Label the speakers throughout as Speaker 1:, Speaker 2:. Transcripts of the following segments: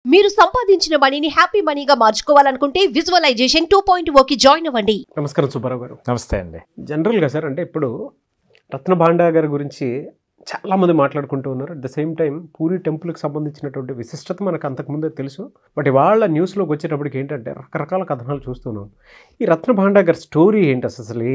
Speaker 1: మీరు సంపాదించిన మనీని హ్యాపీ మనీగా మార్చుకోవాలనుకుంటే విజువలైజేషన్ 2.0కి జాయిన్ అవ్వండి.
Speaker 2: నమస్కారం సుబ్బారావు గారు.
Speaker 3: నమస్తే అండి.
Speaker 2: జనరల్గా సార్ అంటే ఇప్పుడు రత్న భాండా గారి గురించి చాలామంది మాట్లాడుకుంటూ ఉన్నారు. At the same time puri టెంపుల్కి సంబంధించినటువంటి విశిష్టత మనకు అంతకుముందే తెలుసు. బట్ ఇవాళ న్యూస్లోకి వచ్చేటప్పటికి ఏంటంటే రకరకాల కథనాలు చూస్తున్నాం. ఈ రత్న భాండా గారి స్టోరీ ఏంటి అసలు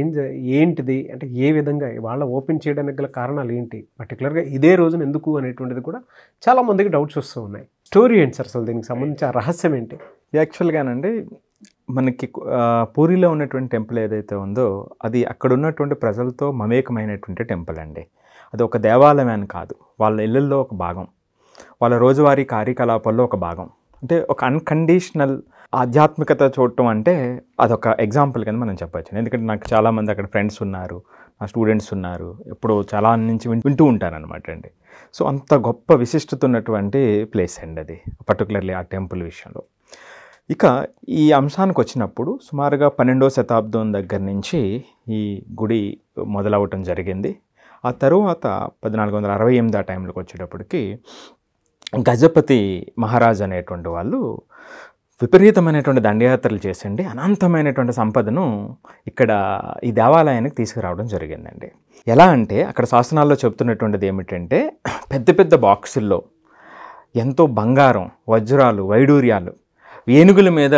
Speaker 2: ఏంటిది అంటే ఏ విధంగా ఇవాళ ఓపెన్ చేయడానికి గల కారణాలు ఏంటి, పర్టికులర్గా ఇదే రోజున ఎందుకు అనేటువంటిది కూడా చాలామందికి డౌట్స్ వస్తూ ఉన్నాయి. స్టోరీ ఏంటి సార్, అసలు దీనికి సంబంధించి ఆ రహస్యం ఏంటి?
Speaker 3: యాక్చువల్గానండి మనకి పూరిలో ఉన్నటువంటి టెంపుల్ ఏదైతే ఉందో అది అక్కడ ఉన్నటువంటి ప్రజలతో మమేకమైనటువంటి టెంపుల్ అండి. అది ఒక దేవాలయం అని కాదు, వాళ్ళ ఇళ్ళల్లో ఒక భాగం, వాళ్ళ రోజువారీ కార్యకలాపాల్లో ఒక భాగం. అంటే ఒక అన్కండిషనల్ ఆధ్యాత్మికత చూడటం అంటే అదొక ఎగ్జాంపుల్ కింద మనం చెప్పచ్చు. ఎందుకంటే నాకు చాలామంది అక్కడ ఫ్రెండ్స్ ఉన్నారు, నా స్టూడెంట్స్ ఉన్నారు, ఎప్పుడూ చాలా నుంచి వింటూ ఉంటారనమాట అండి. సో అంత గొప్ప విశిష్టత ఉన్నటువంటి ప్లేస్ అండి అది, పర్టికులర్లీ ఆ టెంపుల్ విషయంలో. ఇక ఈ అంశానికి వచ్చినప్పుడు సుమారుగా 12వ శతాబ్దం దగ్గర నుంచి ఈ గుడి మొదలవటం జరిగింది. ఆ తరువాత 1468 ఆ టైంలోకి వచ్చేటప్పటికి గజపతి మహారాజ్ అనేటువంటి వాళ్ళు విపరీతమైనటువంటి దండయాత్రలు చేసండి అనంతమైనటువంటి సంపదను ఇక్కడ ఈ దేవాలయానికి తీసుకురావడం జరిగిందండి. ఎలా అంటే అక్కడ శాసనాల్లో చెప్తున్నటువంటిది ఏమిటంటే పెద్ద పెద్ద బాక్సుల్లో ఎంతో బంగారం, వజ్రాలు, వైడూర్యాలు ఏనుగుల మీద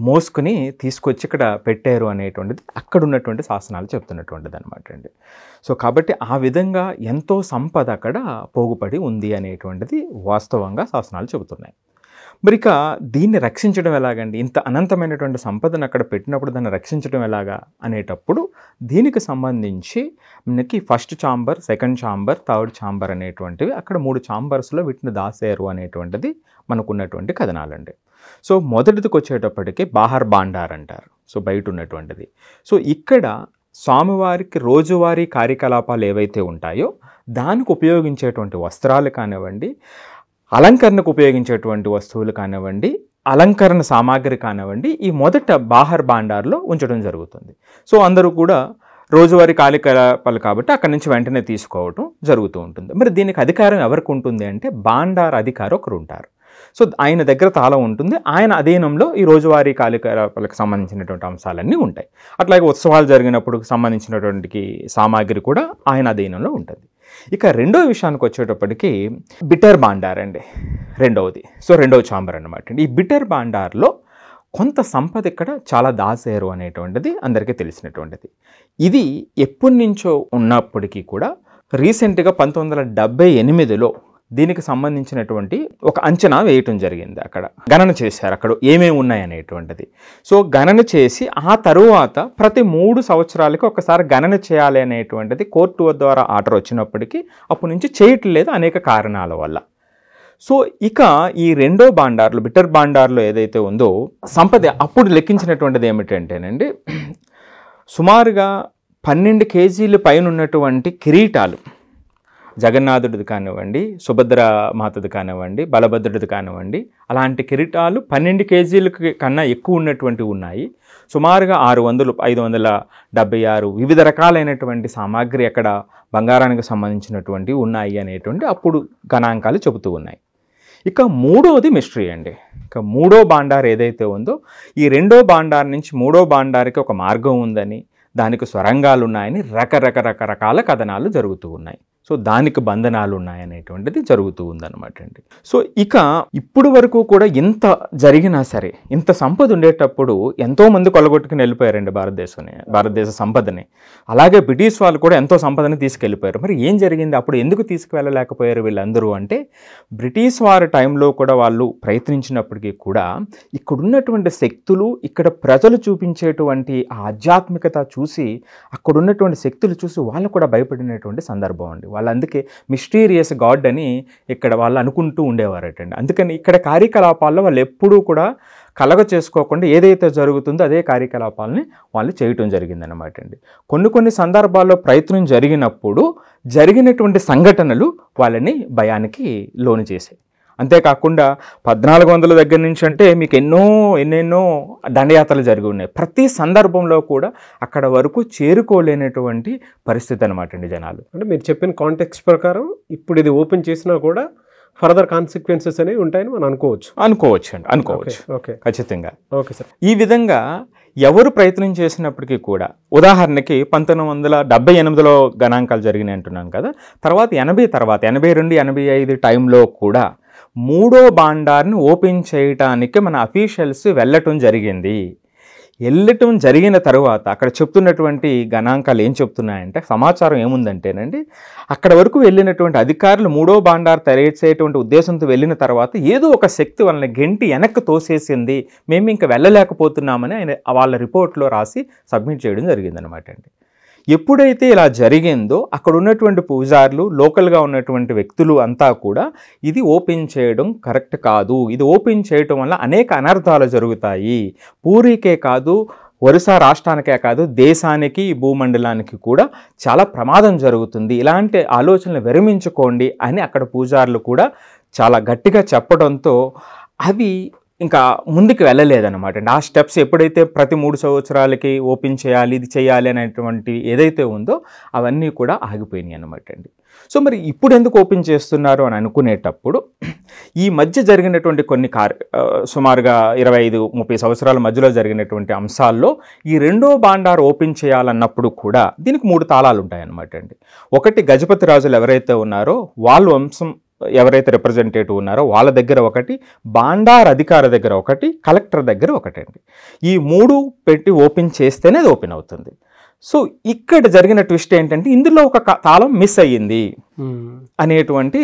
Speaker 3: మోసుకుని తీసుకొచ్చి ఇక్కడ పెట్టారు అనేటువంటిది అక్కడ ఉన్నటువంటి శాసనాలు చెప్తున్నటువంటిది అనమాట అండి. సో కాబట్టి ఆ విధంగా ఎంతో సంపద అక్కడ పోగుపడి ఉంది అనేటువంటిది వాస్తవంగా శాసనాలు చెబుతున్నాయి. మరి ఇక దీన్ని రక్షించడం ఎలాగండి? ఇంత అనంతమైనటువంటి సంపదను అక్కడ పెట్టినప్పుడు దాన్ని రక్షించడం ఎలాగా అనేటప్పుడు దీనికి సంబంధించి మనకి first chamber, second chamber, third chamber అనేటువంటివి అక్కడ 3 ఛాంబర్స్లో వీటిని దాసారు అనేటువంటిది మనకున్నటువంటి కథనాలండి. సో మొదటిదికి వచ్చేటప్పటికి బాహర్ బాండార్ అంటారు, సో బయట ఉన్నటువంటిది. సో ఇక్కడ స్వామివారికి రోజువారీ కార్యకలాపాలు ఏవైతే ఉంటాయో దానికి ఉపయోగించేటువంటి వస్త్రాలు కానివ్వండి, అలంకరణకు ఉపయోగించేటువంటి వస్తువులు కానివ్వండి, అలంకరణ సామాగ్రి కానివ్వండి, ఈ మొదట బాహర్ బాండార్లో ఉంచడం జరుగుతుంది. సో అందరూ కూడా రోజువారీ కార్యకలాపాలు కాబట్టి అక్కడి నుంచి వెంటనే తీసుకోవటం జరుగుతూ ఉంటుంది. మరి దీనికి అధికారం ఎవరికి ఉంటుంది అంటే బాండార్ అధికారి ఒకరు ఉంటారు. సో ఆయన దగ్గర తాళం ఉంటుంది, ఆయన అధీనంలో ఈ రోజువారీ కార్యకలాపాలకు సంబంధించినటువంటి అంశాలన్నీ ఉంటాయి. అట్లాగే ఉత్సవాలు జరిగినప్పుడు సంబంధించినటువంటి సామాగ్రి కూడా ఆయన అధీనంలో ఉంటుంది. ఇక రెండో విషయానికి వచ్చేటప్పటికి బిటర్ బాండార్ అండి రెండవది. సో రెండవ ఛాంబర్ అనమాట అండి. ఈ బిటర్ బాండార్లో కొంత సంపద ఇక్కడ చాలా దాసారు అనేటువంటిది అందరికీ తెలిసినటువంటిది. ఇది ఎప్పటి నుంచో ఉన్నప్పటికీ కూడా రీసెంట్గా 1978లో దీనికి సంబంధించినటువంటి ఒక అంచనా వేయటం జరిగింది. అక్కడ గణన చేశారు అక్కడ ఏమేమి ఉన్నాయనేటువంటిది. సో గణన చేసి ఆ తరువాత ప్రతి 3 సంవత్సరాలకి ఒకసారి గణన చేయాలి అనేటువంటిది కోర్టు ద్వారా ఆర్డర్ వచ్చినప్పటికీ అప్పటి నుంచి చేయట్లేదు అనేక కారణాల వల్ల. సో ఇక ఈ రెండో బాండార్లు, బిటర్ బాండార్లో ఏదైతే ఉందో సంపద అప్పుడు లెక్కించినటువంటిది ఏమిటంటేనండి సుమారుగా 12 కేజీల పైన ఉన్నటువంటి కిరీటాలు, జగన్నాథుడిది కానివ్వండి, సుభద్ర మాతది కానివ్వండి, బలభద్రుడిది కానివ్వండి, అలాంటి కిరీటాలు 12 కేజీల కన్నా ఎక్కువ ఉన్నటువంటివి ఉన్నాయి. సుమారుగా 600, 576 వివిధ రకాలైనటువంటి సామాగ్రి అక్కడ బంగారానికి సంబంధించినటువంటివి ఉన్నాయి అనేటువంటి అప్పుడు గణాంకాలు చెబుతూ ఉన్నాయి. ఇక మూడోది మిస్టరీ అండి. ఇక మూడో బాండార్ ఏదైతే ఉందో ఈ రెండో బాండార్ నుంచి మూడో బాండార్కి ఒక మార్గం ఉందని, దానికి సొరంగాలు ఉన్నాయని రకరకాల కథనాలు జరుగుతూ ఉన్నాయి. సో దానికి బంధనాలు ఉన్నాయనేటువంటిది జరుగుతూ ఉందన్నమాట అండి. సో ఇక ఇప్పుడు వరకు కూడా ఇంత జరిగినా సరే, ఇంత సంపద ఉండేటప్పుడు ఎంతోమంది కొలగొట్టుకుని వెళ్ళిపోయారండి భారతదేశ సంపదని. అలాగే బ్రిటిష్ వాళ్ళు కూడా ఎంతో సంపదని తీసుకెళ్ళిపోయారు. మరి ఏం జరిగింది, అప్పుడు ఎందుకు తీసుకువెళ్ళలేకపోయారు వీళ్ళందరూ అంటే, బ్రిటిష్ వారి టైంలో కూడా వాళ్ళు ప్రయత్నించినప్పటికీ కూడా ఇక్కడున్నటువంటి శక్తులు, ఇక్కడ ప్రజలు చూపించేటువంటి ఆధ్యాత్మికత చూసి, అక్కడున్నటువంటి శక్తులు చూసి వాళ్ళు కూడా భయపడినటువంటి సందర్భం అండి. వాళ్ళు అందుకే మిస్టీరియస్ గాడ్ అని ఇక్కడ వాళ్ళు అనుకుంటూ ఉండేవారటండి. అందుకని ఇక్కడ కార్యకలాపాల్లో వాళ్ళు ఎప్పుడూ కూడా కలగ చేసుకోకుండా ఏదైతే జరుగుతుందో అదే కార్యకలాపాలని వాళ్ళు చేయటం జరిగిందనమాట అండి. కొన్ని సందర్భాల్లో ప్రయత్నం జరిగినప్పుడు జరిగినటువంటి సంఘటనలు వాళ్ళని భయానికి లోను చేశాయి. అంతేకాకుండా 1400 దగ్గర నుంచి అంటే మీకు ఎన్నెన్నో దండయాత్రలు జరిగి ఉన్నాయి. ప్రతి సందర్భంలో కూడా అక్కడ వరకు చేరుకోలేనటువంటి పరిస్థితి అనమాట అండి జనాలు.
Speaker 2: అంటే మీరు చెప్పిన కాంటెక్స్ట్ ప్రకారం ఇప్పుడు ఇది ఓపెన్ చేసినా కూడా ఫర్దర్ కాన్సిక్వెన్సెస్ అనేవి ఉంటాయని మనం అనుకోవచ్చు.
Speaker 3: అనుకోవచ్చు
Speaker 2: ఓకే,
Speaker 3: ఖచ్చితంగా.
Speaker 2: Okay sir.
Speaker 3: ఈ విధంగా ఎవరు ప్రయత్నం చేసినప్పటికీ కూడా, ఉదాహరణకి 1978లో గణాంకాలు జరిగినాయి అంటున్నాం కదా, తర్వాత 82, 85 టైంలో కూడా 3వ భాండార్ని ఓపెన్ చేయటానికి మన అఫీషియల్స్ వెళ్ళటం జరిగిన తర్వాత అక్కడ చెప్తున్నటువంటి గణాంకాలు ఏం చెప్తున్నాయంటే, సమాచారం ఏముందంటేనండి, అక్కడ వరకు వెళ్ళినటువంటి అధికారులు 3వ భాండార్ తెరిచేటువంటి ఉద్దేశంతో వెళ్ళిన తర్వాత ఏదో ఒక శక్తి వాళ్ళని గెంటి వెనక్కి తోసేసింది, మేము ఇంకా వెళ్ళలేకపోతున్నామని ఆయన వాళ్ళ రిపోర్ట్లో రాసి సబ్మిట్ చేయడం జరిగిందనమాట అండి. ఎప్పుడైతే ఇలా జరిగిందో అక్కడ ఉన్నటువంటి పూజారులు, లోకల్గా ఉన్నటువంటి వ్యక్తులు అంతా కూడా ఇది ఓపెన్ చేయడం కరెక్ట్ కాదు, ఇది ఓపెన్ చేయటం వల్ల అనేక అనర్థాలు జరుగుతాయి, పూరీకే కాదు, ఒరిస్సా రాష్ట్రానికే కాదు, దేశానికి, భూమండలానికి కూడా చాలా ప్రమాదం జరుగుతుంది, ఇలాంటి ఆలోచనలు విరమించుకోండి అని అక్కడ పూజారులు కూడా చాలా గట్టిగా చెప్పడంతో అవి ఇంకా ముందుకు వెళ్ళలేదన్నమాట అండి. ఆ స్టెప్స్ ఎప్పుడైతే ప్రతి 3 సంవత్సరాలకి ఓపెన్ చేయాలి, ఇది చేయాలి అనేటువంటి ఏదైతే ఉందో అవన్నీ కూడా ఆగిపోయినాయి అనమాట అండి. సో మరి ఇప్పుడు ఎందుకు ఓపెన్ చేస్తున్నారు అని అనుకునేటప్పుడు, ఈ మధ్య జరిగినటువంటి కొన్ని సుమారుగా 25-30 సంవత్సరాల మధ్యలో జరిగినటువంటి అంశాల్లో ఈ 2వ భాండార్ ఓపెన్ చేయాలన్నప్పుడు కూడా దీనికి 3 తాళాలు ఉంటాయన్నమాట అండి. ఒకటి, గజపతి రాజులు ఎవరైతే ఉన్నారో వాళ్ళు వంశం ఎవరైతే రిప్రజెంటేటివ్ ఉన్నారో వాళ్ళ దగ్గర ఒకటి, భాండార్ అధికారి దగ్గర ఒకటి, కలెక్టర్ దగ్గర ఒకటండి. ఈ 3 పెట్టి ఓపెన్ చేస్తేనే అది ఓపెన్ అవుతుంది. సో ఇక్కడ జరిగిన ట్విస్ట్ ఏంటంటే, ఇందులో ఒక తాళం మిస్ అయ్యింది అనేటువంటి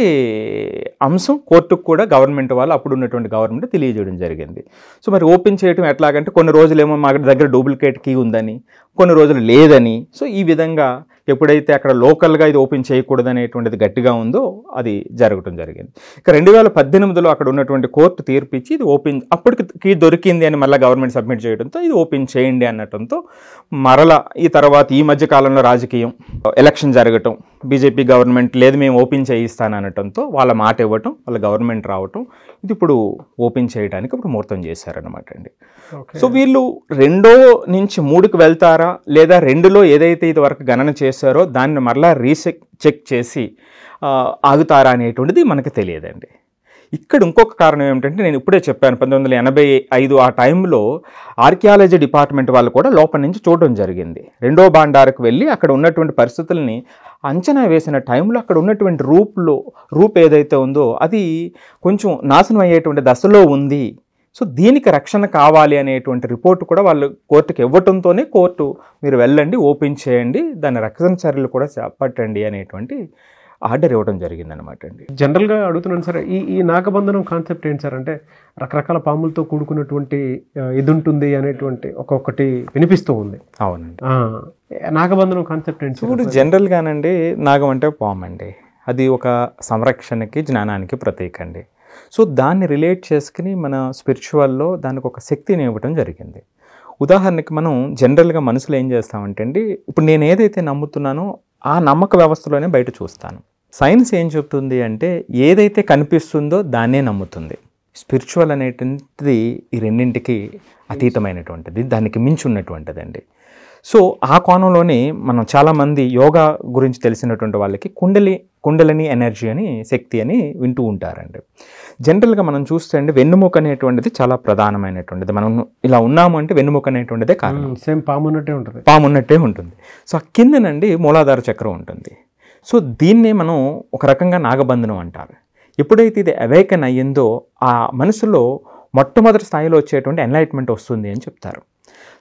Speaker 3: అంశం కోర్టుకు కూడా గవర్నమెంట్ వాళ్ళు, అప్పుడు ఉన్నటువంటి గవర్నమెంట్ తెలియజేయడం జరిగింది. సో మరి ఓపెన్ చేయడం ఎట్లాగంటే, కొన్ని రోజులేమో మా దగ్గర డూప్లికేట్ కీ ఉందని, కొన్ని రోజులు లేదని. సో ఈ విధంగా ఎప్పుడైతే అక్కడ లోకల్గా ఇది ఓపెన్ చేయకూడదు అనేటువంటిది గట్టిగా ఉందో అది జరగటం జరిగింది. ఇక 2018లో అక్కడ ఉన్నటువంటి కోర్టు తీర్పిచ్చి ఇది ఓపెన్, అప్పటికి కీ దొరికింది అని మళ్ళీ గవర్నమెంట్ సబ్మిట్ చేయడంతో ఇది ఓపెన్ చేయండి అనటంతో మరలా ఈ తర్వాత ఈ మధ్య కాలంలో రాజకీయం, ఎలక్షన్ జరగటం, బీజేపీ గవర్నమెంట్ లేదు మేము ఓపెన్ చేయిస్తాననటంతో వాళ్ళ మాట ఇవ్వటం, వాళ్ళ గవర్నమెంట్ రావటం, ఇది ఇప్పుడు ఓపెన్ చేయడానికి ఇప్పుడు ముహూర్తం చేశారనమాట అండి. సో వీళ్ళు 2 నుంచి 3కి వెళ్తారా, లేదా 2లో ఏదైతే ఇది వరకు గణన చేశారో దాన్ని మరలా చెక్ చేసి ఆగుతారా అనేటువంటిది మనకు తెలియదండి. ఇక్కడ ఇంకొక కారణం ఏమిటంటే, నేను ఇప్పుడే చెప్పాను 1985 ఆ టైంలో ఆర్కియాలజీ డిపార్ట్మెంట్ వాళ్ళు కూడా లోపల నుంచి చూడడం జరిగింది. 2వ భాండార్కు వెళ్ళి అక్కడ ఉన్నటువంటి పరిస్థితుల్ని అంచనా వేసిన టైంలో అక్కడ ఉన్నటువంటి రూప్ ఏదైతే ఉందో అది కొంచెం నాశనం అయ్యేటువంటి దశలో ఉంది. సో దీనికి రక్షణ కావాలి అనేటువంటి రిపోర్టు కూడా వాళ్ళు కోర్టుకి ఇవ్వటంతోనే కోర్టు మీరు వెళ్ళండి, ఓపెన్ చేయండి, దాని రక్షణ చర్యలు కూడా చేపట్టండి అనేటువంటి ఆర్డర్ ఇవ్వడం జరిగిందనమాట అండి.
Speaker 2: జనరల్గా అడుగుతున్నాను సార్, ఈ నాగబంధనం కాన్సెప్ట్ ఏంటి సార్? అంటే రకరకాల పాములతో కూడుకున్నటువంటి ఇది ఉంటుంది అనేటువంటి ఒక్కొక్కటి వినిపిస్తూ ఉంది.
Speaker 3: అవునండి.
Speaker 2: నాగబంధనం కాన్సెప్ట్ ఏంటి?
Speaker 3: ఇప్పుడు జనరల్గానండి నాగం అంటే పాము అండి, అది ఒక సంరక్షణకి, జ్ఞానానికి ప్రతీక అండి. సో దాన్ని రిలేట్ చేసుకుని మన స్పిరిచువల్లో దానికి ఒక శక్తిని ఇవ్వడం జరిగింది. ఉదాహరణకి మనం జనరల్గా మనసులో ఏం చేస్తామంటే అండి, ఇప్పుడు నేను ఏదైతే నమ్ముతున్నానో ఆ నమ్మక వ్యవస్థలోనే బయట చూస్తాను. సైన్స్ ఏం చెప్తుంది అంటే, ఏదైతే కనిపిస్తుందో దాన్నే నమ్ముతుంది. స్పిరిచువల్ అనేటువంటిది ఈ రెండింటికి అతీతమైనటువంటిది, దానికి మించి ఉన్నటువంటిదండి. సో ఆ కోణంలోనే మనం చాలామంది యోగా గురించి తెలిసినటువంటి వాళ్ళకి కుండలిని ఎనర్జీ అని, శక్తి అని వింటూ ఉంటారండి. జనరల్గా మనం చూస్తే అండి, వెన్నుముక అనేటువంటిది చాలా ప్రధానమైనటువంటిది. మనం ఇలా ఉన్నాము అంటే వెన్నుముక అనేటువంటిదే కారణం.
Speaker 2: సేమ్ పాము
Speaker 3: ఉన్నట్టే ఉంటుంది. సో ఆ కిందనండి మూలాధార చక్రం ఉంటుంది. సో దీన్నే మనం ఒక రకంగా నాగబంధనం అంటారు. ఎప్పుడైతే ఇది అవేకన్ అయ్యిందో ఆ మనసులో మొట్టమొదటి స్థాయిలో వచ్చేటువంటి ఎన్లైట్మెంట్ వస్తుంది అని చెప్తారు.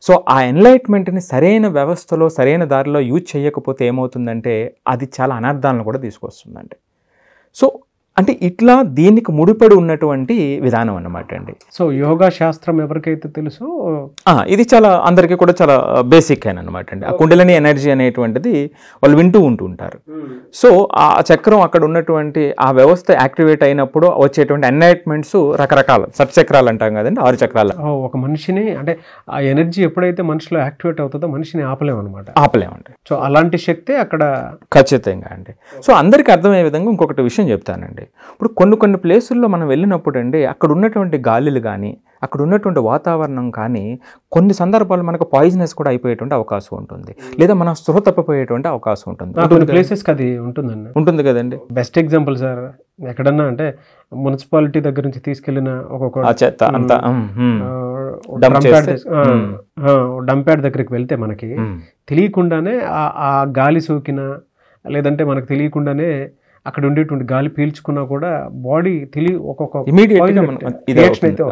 Speaker 3: సో ఆ ఎన్లైట్మెంట్ని సరైన వ్యవస్థలో, సరైన దారిలో యూజ్ చేయకపోతే ఏమవుతుందంటే అది చాలా అనర్థాలను కూడా తీసుకొస్తుందండి. సో అంటే ఇట్లా దీనికి ముడిపడి ఉన్నటువంటి విధానం అన్నమాట అండి.
Speaker 2: సో యోగా శాస్త్రం ఎవరికైతే తెలుసు,
Speaker 3: ఇది చాలా అందరికీ కూడా చాలా బేసిక్ అనమాట అండి. ఆ కుండలిని ఎనర్జీ అనేటువంటిది వాళ్ళు వింటూ ఉంటారు. సో ఆ చక్రం అక్కడ ఉన్నటువంటి ఆ వ్యవస్థ యాక్టివేట్ అయినప్పుడు వచ్చేటువంటి ఎన్లైట్మెంట్స్ రకరకాల చక్రాలు అంటాం కదండి, 6 చక్రాలు.
Speaker 2: ఒక మనిషిని అంటే ఆ ఎనర్జీ ఎప్పుడైతే మనిషిలో యాక్టివేట్ అవుతుందో మనిషిని ఆపలేమండి. సో అలాంటి శక్తి అక్కడ
Speaker 3: ఖచ్చితంగా అండి. సో అందరికీ అర్థమయ్యే విధంగా ఇంకొకటి విషయం చెప్తానండి. ఇప్పుడు కొన్ని ప్లేసుల్లో మనం వెళ్ళినప్పుడు అండి, అక్కడ ఉన్నటువంటి గాలులు కానీ, అక్కడ ఉన్నటువంటి వాతావరణం కానీ కొన్ని సందర్భాల్లో మనకు పాయిజనస్ కూడా అయిపోయేటువంటి అవకాశం ఉంటుంది, లేదా మనం స్పృహ తప్పిపోయేటువంటి అవకాశం ఉంటుంది.
Speaker 2: కొన్ని ప్లేసెస్కి అది ఉంటుంది కదండి.
Speaker 3: బెస్ట్
Speaker 2: ఎగ్జాంపుల్ సార్, ఎక్కడన్నా అంటే మున్సిపాలిటీ దగ్గర నుంచి తీసుకెళ్లిన ఒక్కొక్క
Speaker 3: ఆ చెత్త అంతా
Speaker 2: డంప్ యార్డ్ దగ్గరికి వెళ్తే మనకి తెలియకుండానే ఆ గాలి సోకిన, లేదంటే మనకు తెలియకుండానే అక్కడ ఉండేటువంటి గాలి పీల్చుకున్నా కూడా బాడీ
Speaker 3: ఇమీడియట్గా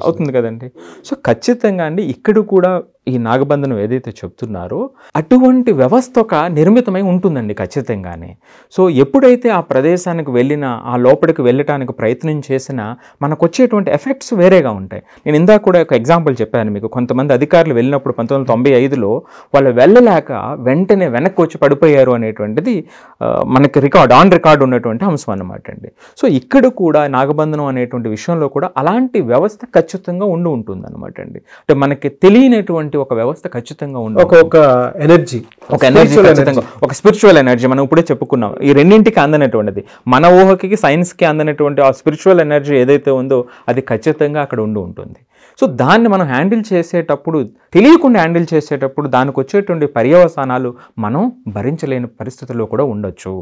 Speaker 3: అవుతుంది కదండి. సో ఖచ్చితంగా అండి ఇక్కడ కూడా ఈ నాగబంధనం ఏదైతే చెప్తున్నారో అటువంటి వ్యవస్థ ఒక నిర్మితమై ఉంటుందండి ఖచ్చితంగానే. సో ఎప్పుడైతే ఆ ప్రదేశానికి వెళ్ళినా, ఆ లోపలికి వెళ్ళటానికి ప్రయత్నం చేసినా మనకు వచ్చేటువంటి ఎఫెక్ట్స్ వేరేగా ఉంటాయి. నేను ఇందాక కూడా ఒక ఎగ్జాంపుల్ చెప్పాను మీకు. కొంతమంది అధికారులు వెళ్ళినప్పుడు 1995లో వాళ్ళు వెళ్ళలేక వెంటనే వెనక్కి వచ్చి పడిపోయారు అనేటువంటిది మనకి ఆన్ రికార్డ్ ఉన్నటువంటి అంశం అన్నమాట అండి. సో ఇక్కడ కూడా నాగబంధనం అనేటువంటి విషయంలో కూడా అలాంటి వ్యవస్థ ఖచ్చితంగా ఉంటుంది అనమాట అండి. అంటే మనకి తెలియనటువంటి ఒక వ్యవస్థ ఖచ్చితంగా
Speaker 2: ఒక ఎనర్జీ
Speaker 3: ఖచ్చితంగా, ఒక స్పిరిచువల్ ఎనర్జీ మనం ఇప్పుడే చెప్పుకున్నాం. ఈ రెండింటికి అందనటువంటిది, మన ఊహకి సైన్స్కి అందనటువంటి ఆ స్పిరిచువల్ ఎనర్జీ ఏదైతే ఉందో అది ఖచ్చితంగా అక్కడ ఉంటుంది. సో దాన్ని మనం హ్యాండిల్ చేసేటప్పుడు, తెలియకుండా హ్యాండిల్ చేసేటప్పుడు దానికి వచ్చేటువంటి పర్యవసానాలు మనం భరించలేని పరిస్థితుల్లో కూడా ఉండొచ్చు.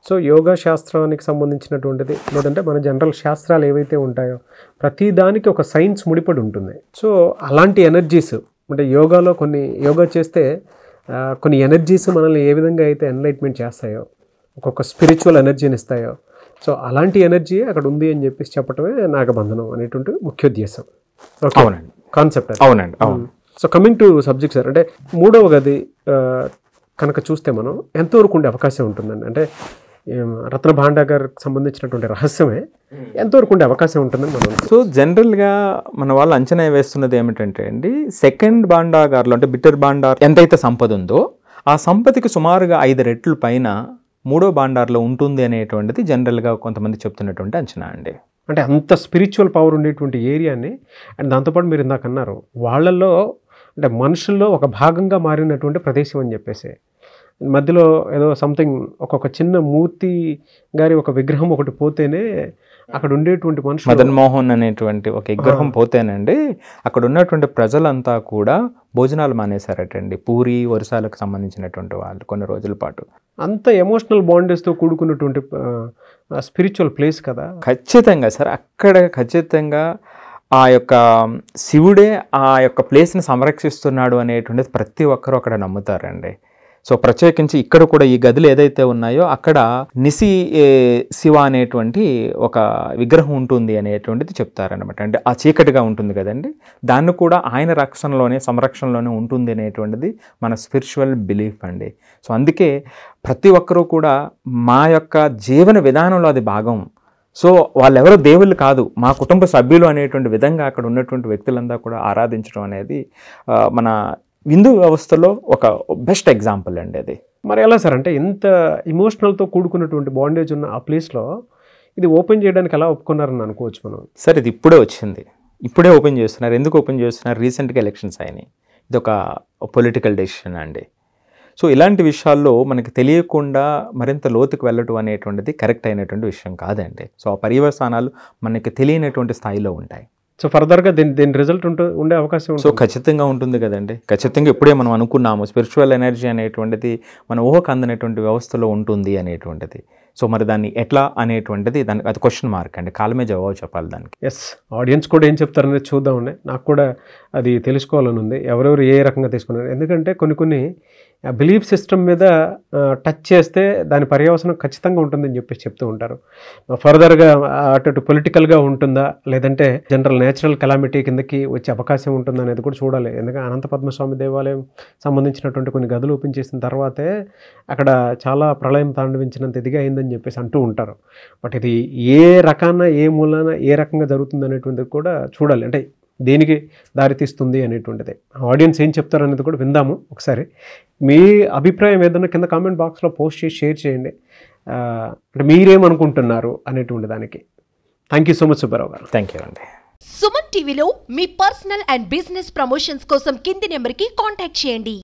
Speaker 2: సో యోగా శాస్త్రానికి సంబంధించినటువంటిది, లేదంటే మన జనరల్ శాస్త్రాలు ఏవైతే ఉంటాయో ప్రతి దానికి ఒక సైన్స్ ముడిపడి ఉంటుంది. సో అలాంటి ఎనర్జీస్ అంటే యోగాలో యోగా చేస్తే కొన్ని ఎనర్జీస్ మనల్ని ఏ విధంగా అయితే ఎన్లైట్మెంట్ చేస్తాయో, ఒక్కొక్క స్పిరిచువల్ ఎనర్జీని ఇస్తాయో, సో అలాంటి ఎనర్జీ అక్కడ ఉంది అని చెప్పేసి చెప్పటమే నాగబంధనం అనేటువంటి ముఖ్యోద్దేశం.
Speaker 3: అవునండి,
Speaker 2: కాన్సెప్ట్.
Speaker 3: అవునండి, అవును.
Speaker 2: So coming to subject sir, అంటే 3వ గది కనుక చూస్తే మనం ఎంతవరకు ఉండే అవకాశం ఉంటుందండి? అంటే రత్న భాండాగారికి సంబంధించినటువంటి రహస్యమే ఎంతవరకు ఉండే అవకాశం ఉంటుందని మనం.
Speaker 3: సో జనరల్గా మన వాళ్ళు అంచనా వేస్తున్నది ఏమిటంటే అండి, సెకండ్ భాండాగార్లో అంటే బిట్టర్ భాండార్ ఎంతైతే సంపద ఉందో ఆ సంపదకి సుమారుగా 5 రెట్లు పైన 3వ భాండార్లో ఉంటుంది అనేటువంటిది జనరల్గా కొంతమంది చెప్తున్నటువంటి అంచనా అండి.
Speaker 2: అంటే అంత స్పిరిచువల్ పవర్ ఉండేటువంటి ఏరియాని, అండ్ దాంతోపాటు మీరు ఇందాక అన్నారు వాళ్ళల్లో అంటే మనుషుల్లో ఒక భాగంగా మారినటువంటి ప్రదేశం అని చెప్పేసి, మధ్యలో ఏదో సంథింగ్ ఒక్కొక్క చిన్న మూర్తి గారి ఒక విగ్రహం ఒకటి పోతేనే అక్కడ ఉండేటువంటి మనుషులు,
Speaker 3: మదన్ మోహన్ అనేటువంటి ఒక విగ్రహం పోతేనండి అక్కడ ఉన్నటువంటి ప్రజలంతా కూడా భోజనాలు మానేశారటండి. పూరి వరుసాలకు సంబంధించినటువంటి వాళ్ళు కొన్ని రోజుల పాటు.
Speaker 2: అంత ఎమోషనల్ బాండేజ్తో కూడుకున్నటువంటి స్పిరిచువల్ ప్లేస్ కదా.
Speaker 3: ఖచ్చితంగా సార్, అక్కడ ఖచ్చితంగా ఆ యొక్క శివుడే ఆ యొక్క ప్లేస్ని సంరక్షిస్తున్నాడు అనేటువంటిది ప్రతి ఒక్కరూ అక్కడ నమ్ముతారండి. సో ప్రత్యేకించి ఇక్కడ కూడా ఈ గదులు ఏదైతే ఉన్నాయో అక్కడ నిసి శివ అనేటువంటి ఒక విగ్రహం ఉంటుంది అనేటువంటిది చెప్తారనమాట. అంటే ఆ చీకటిగా ఉంటుంది కదండి, దాన్ని కూడా ఆయన రక్షణలోనే సంరక్షణలోనే ఉంటుంది అనేటువంటిది మన స్పిరిచువల్ బిలీఫ్ అండి. సో అందుకే ప్రతి ఒక్కరూ కూడా మా యొక్క జీవన విధానంలో అది భాగం. సో వాళ్ళెవరో దేవుళ్ళు కాదు, మా కుటుంబ సభ్యులు అనేటువంటి విధంగా అక్కడ ఉన్నటువంటి వ్యక్తులంతా కూడా ఆరాధించడం అనేది మన హిందూ వ్యవస్థలో ఒక బెస్ట్ ఎగ్జాంపుల్ అండి అది.
Speaker 2: మరి ఎలా సార్, అంటే ఇంత ఇమోషనల్తో కూడుకున్నటువంటి బాండేజ్ ఉన్న ఆ ప్లేస్లో ఇది ఓపెన్ చేయడానికి ఎలా ఒప్పుకున్నారని అనుకోవచ్చు మనం?
Speaker 3: సార్ ఇది ఇప్పుడే వచ్చింది, ఇప్పుడే ఓపెన్ చేస్తున్నారు. ఎందుకు ఓపెన్ చేస్తున్నారు? రీసెంట్గా ఎలక్షన్స్ అయినాయి, ఇది ఒక పొలిటికల్ డెసిషన్ అండి. సో ఇలాంటి విషయాల్లో మనకి తెలియకుండా మరింత లోతుకు వెళ్ళటం అనేటువంటిది కరెక్ట్ అయినటువంటి విషయం కాదండి. సో ఆ పర్యవసానాలు మనకి తెలియనటువంటి స్థాయిలో ఉంటాయి.
Speaker 2: సో ఫర్దర్గా దీని రిజల్ట్ ఉండే అవకాశం.
Speaker 3: సో ఖచ్చితంగా ఉంటుంది కదండి, ఖచ్చితంగా. ఇప్పుడే మనం అనుకున్నాము స్పిరిచువల్ ఎనర్జీ అనేటువంటిది మన ఊహకు అందనటువంటి వ్యవస్థలో ఉంటుంది అనేటువంటిది. సో మరి దాన్ని ఎట్లా అనేటువంటిది దానికి అది క్వశ్చన్ మార్క్ అండి, కాలమే జవాబు చెప్పాలి దానికి.
Speaker 2: ఎస్, ఆడియన్స్ కూడా ఏం చెప్తారనేది చూద్దామండి. నాకు కూడా అది తెలుసుకోవాలని ఉంది, ఎవరెవరు ఏ రకంగా తీసుకున్నారు. ఎందుకంటే కొన్ని బిలీఫ్ సిస్టమ్ మీద టచ్ చేస్తే దాని పర్యవసనం ఖచ్చితంగా ఉంటుందని చెప్పేసి చెప్తూ ఉంటారు. ఫర్దర్గా అటు పొలిటికల్గా ఉంటుందా, లేదంటే జనరల్ నేచురల్ కెలామిటీ కిందకి వచ్చే అవకాశం ఉంటుందా అనేది కూడా చూడాలి. ఎందుకంటే అనంత పద్మస్వామి దేవాలయం సంబంధించినటువంటి కొన్ని గదులు ఓపెన్ చేసిన తర్వాతే అక్కడ చాలా ప్రళయం తాండవించినంత ఇదిగా అయిందని చెప్పేసి అంటూ ఉంటారు. బట్ ఇది ఏ రకాన, ఏ మూలాన, ఏ రకంగా జరుగుతుంది అనేటువంటిది కూడా చూడాలి. అంటే దేనికి దారితీస్తుంది అనేటువంటిది. ఆడియన్స్ ఏం చెప్తారు అనేది కూడా విందాము ఒకసారి. మీ అభిప్రాయం ఏదన్నా కింద కామెంట్ బాక్స్లో పోస్ట్ చేసి షేర్ చేయండి. అంటే మీరేమనుకుంటున్నారు అనేటువంటి దానికి. Thank you so much Subbarao గారు.
Speaker 3: థ్యాంక్ యూ అండి.
Speaker 1: సుమన్ టీవీలో మీ పర్సనల్ అండ్ బిజినెస్ ప్రమోషన్స్ కోసం కింది నెంబర్కి కాంటాక్ట్ చేయండి.